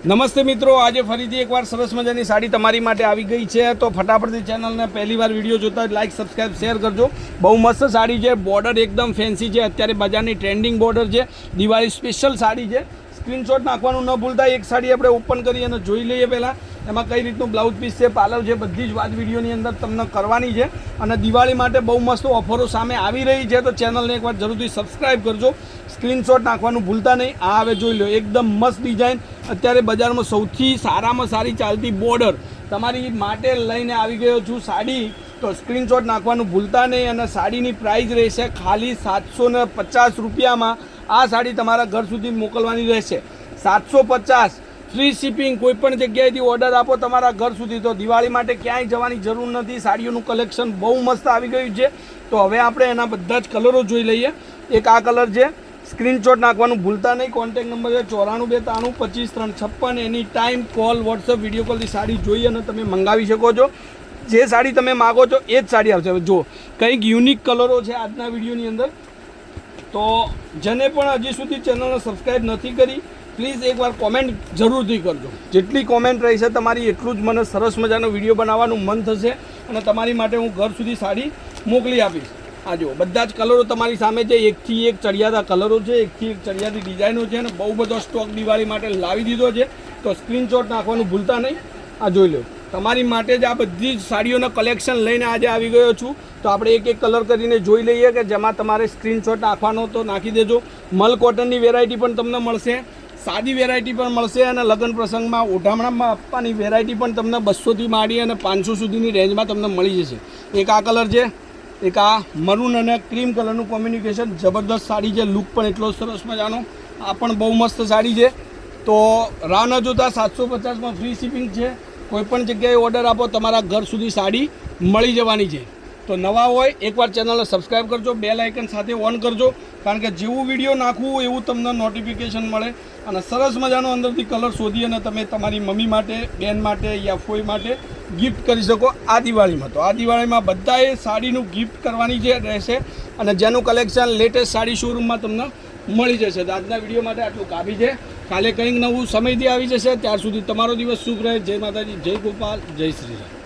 નમસ્તે મિત્રો, આજે ફરીથી એકવાર સરસ મજાની સાડી તમારી માટે આવી ગઈ છે. તો ફટાફટથી ચેનલને પહેલીવાર વિડીયો જોતા લાઈક, સબસ્ક્રાઈબ, શેર કરજો. બહુ મસ્ત સાડી છે. બોર્ડર એકદમ ફેન્સી છે. અત્યારે બજારની ટ્રેન્ડિંગ બોર્ડર છે. દિવાળી સ્પેશિયલ સાડી છે. સ્ક્રીનશોટ નાખવાનું ન ભૂલતા. એક સાડી આપણે ઓપન કરી અને જોઈ લઈએ. પહેલાં એમાં કઈ રીતનું બ્લાઉઝ પીસ છે, પાલવ છે, બધી જ વાત વિડીયોની અંદર તમને કરવાની છે. અને દિવાળી માટે બહુ મસ્ત ઓફરો સામે આવી રહી છે. તો ચેનલને એકવાર જરૂરથી સબસ્ક્રાઈબ કરજો. સ્ક્રીનશોટ નાખવાનું ભૂલતા નહીં. આ હવે જોઈ લો, એકદમ મસ્ત ડિઝાઇન. અત્યારે બજારમાં સૌથી સારામાં સારી ચાલતી બોર્ડર તમારી માટે લઈને આવી ગયો છું સાડી. તો સ્ક્રીનશોટ નાખવાનું ભૂલતા નહીં. અને સાડીની પ્રાઇસ રહેશે ખાલી 750 રૂપિયામાં. આ સાડી તમારા ઘર સુધી મોકલવાની રહેશે. 750 ફ્રી શિપિંગ. કોઈપણ જગ્યાએથી ઓર્ડર આપો તમારા ઘર સુધી. તો દિવાળી માટે ક્યાંય જવાની જરૂર નથી. સાડીઓનું કલેક્શન બહુ મસ્ત આવી ગયું છે. તો હવે આપણે એના બધા જ કલરો જોઈ લઈએ. એક આ કલર છે. સ્ક્રીનશોટ નાખવાનું ભૂલતા નહીં. કોન્ટેક્ટ નંબર છે 94 92 25 356. Any time call, WhatsApp, video કોલથી સાડી જોઈ અને તમે મંગાવી શકો છો. જે સાડી તમે માગો છો એ જ સાડી આવશે. હવે જો કંઈક યુનિક કલરો છે આજના વિડીયોની અંદર. તો જેને પણ હજી સુધી ચેનલને સબસ્ક્રાઈબ નથી કરી, પ્લીઝ એકવાર કોમેન્ટ જરૂરથી કરજો. જેટલી કોમેન્ટ રહેશે તમારી એટલું જ મને સરસ મજાનો વિડીયો બનાવવાનું મન થશે અને તમારી માટે હું ઘર સુધી સાડી મોકલી આપીશ. આ જુઓ, બધા જ કલરો તમારી સામે છે. એકથી એક ચડિયાતા કલરો છે, એકથી એક ચડિયાતી ડિઝાઇનો છે. અને બહુ બધો સ્ટોક દિવાળી માટે લાવી દીધો છે. તો સ્ક્રીનશોટ નાખવાનું ભૂલતા નહીં. આ જોઈ લો, તમારી માટે જ આ બધી જ સાડીઓના કલેક્શન લઈને આજે આવી ગયો છું. તો આપણે એક એક કલર કરીને જોઈ લઈએ કે જેમાં તમારે સ્ક્રીનશોટ નાખવાનો તો નાખી દેજો. મલ કોટનની વેરાયટી પણ તમને મળશે, સાદી વેરાયટી પણ મળશે. અને લગ્ન પ્રસંગમાં ઓઢામણામાં આપવાની વેરાયટી પણ તમને 200થી માંડી અને 500 સુધીની રેન્જમાં તમને મળી જશે. એક આ કલર છે, એક આ મરૂન અને ક્રીમ કલરનું કોમ્યુનિકેશન. જબરદસ્ત સાડી છે. લુક પણ એટલો સરસ મજાનો. આ પણ બહુ મસ્ત સાડી છે. તો રાહ ન જોતા 750માં ફ્રી શિપિંગ છે. કોઈપણ જગ્યાએ ઓર્ડર આપો તમારા ઘર સુધી સાડી મળી જવાની છે. તો નવા હોય એકવાર ચેનલને સબસ્ક્રાઈબ કરજો, બેલ આઇકન સાથે ઓન કરજો. કારણ કે જેવું વિડીયો નાખવું એવું તમને નોટિફિકેશન મળે. અને સરસ મજાનો અંદરથી કલર શોધી અને તમે તમારી મમ્મી માટે, બેન માટે યા ફોઈ માટે ગિફ્ટ કરી શકો આ દિવાળીમાં. તો આ દિવાળીમાં બધાએ સાડીનું ગિફ્ટ કરવાની જે રહેશે. અને જેનું કલેક્શન લેટેસ્ટ સાડી શોરૂમમાં તમને મળી જશે. તો આજના વિડીયો માટે આટલું કાફી છે. કાલે કંઈક નવું સમયથી આવી જશે. ત્યાર સુધી તમારો દિવસ શુભ રહે. જય માતાજી, જય ગોપાલ, જય શ્રી રામ.